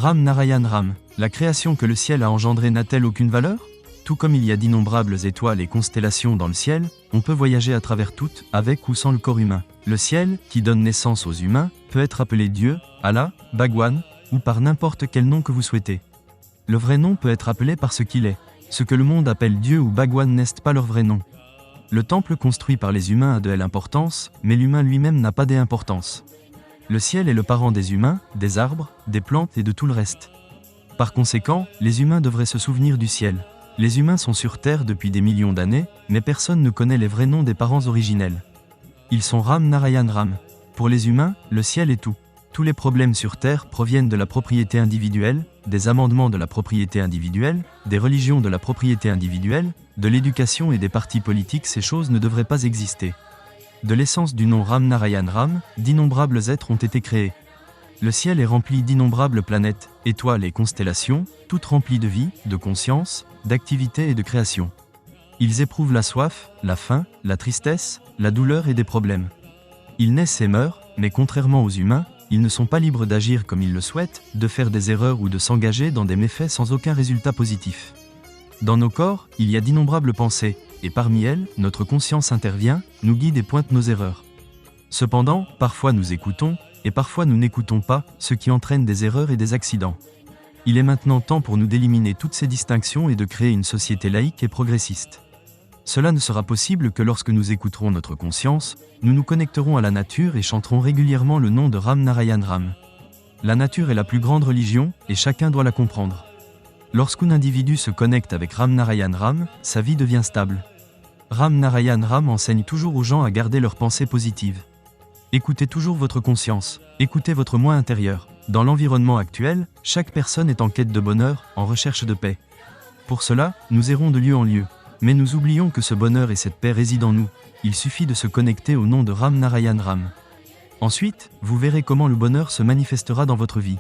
Ram Narayan Ram, la création que le ciel a engendrée n'a-t-elle aucune valeur? Tout comme il y a d'innombrables étoiles et constellations dans le ciel, on peut voyager à travers toutes, avec ou sans le corps humain. Le ciel, qui donne naissance aux humains, peut être appelé Dieu, Allah, Bhagwan, ou par n'importe quel nom que vous souhaitez. Le vrai nom peut être appelé par ce qu'il est. Ce que le monde appelle Dieu ou Bhagwan n'est pas leur vrai nom. Le temple construit par les humains a de l'importance, mais l'humain lui-même n'a pas d'importance. Le ciel est le parent des humains, des arbres, des plantes et de tout le reste. Par conséquent, les humains devraient se souvenir du ciel. Les humains sont sur Terre depuis des millions d'années, mais personne ne connaît les vrais noms des parents originels. Ils sont Ram Narayan Ram. Pour les humains, le ciel est tout. Tous les problèmes sur Terre proviennent de la propriété individuelle, des amendements de la propriété individuelle, des religions de la propriété individuelle, de l'éducation et des partis politiques. Ces choses ne devraient pas exister. De l'essence du nom Ram Narayan Ram, d'innombrables êtres ont été créés. Le ciel est rempli d'innombrables planètes, étoiles et constellations, toutes remplies de vie, de conscience, d'activité et de création. Ils éprouvent la soif, la faim, la tristesse, la douleur et des problèmes. Ils naissent et meurent, mais contrairement aux humains, ils ne sont pas libres d'agir comme ils le souhaitent, de faire des erreurs ou de s'engager dans des méfaits sans aucun résultat positif. Dans nos corps, il y a d'innombrables pensées, et parmi elles, notre conscience intervient, nous guide et pointe nos erreurs. Cependant, parfois nous écoutons, et parfois nous n'écoutons pas, ce qui entraîne des erreurs et des accidents. Il est maintenant temps pour nous d'éliminer toutes ces distinctions et de créer une société laïque et progressiste. Cela ne sera possible que lorsque nous écouterons notre conscience, nous nous connecterons à la nature et chanterons régulièrement le nom de Ram Narayan Ram. La nature est la plus grande religion, et chacun doit la comprendre. Lorsqu'un individu se connecte avec Ram Narayan Ram, sa vie devient stable. Ram Narayan Ram enseigne toujours aux gens à garder leurs pensées positives. Écoutez toujours votre conscience, écoutez votre moi intérieur. Dans l'environnement actuel, chaque personne est en quête de bonheur, en recherche de paix. Pour cela, nous errons de lieu en lieu. Mais nous oublions que ce bonheur et cette paix résident en nous. Il suffit de se connecter au nom de Ram Narayan Ram. Ensuite, vous verrez comment le bonheur se manifestera dans votre vie.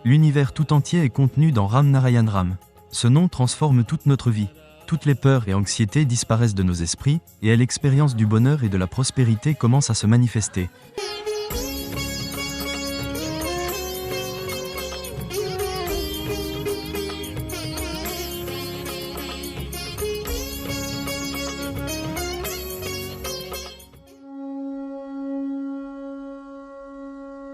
L'univers tout entier est contenu dans Ram Narayan Ram. Ce nom transforme toute notre vie. Toutes les peurs et anxiétés disparaissent de nos esprits, et l'expérience du bonheur et de la prospérité commence à se manifester.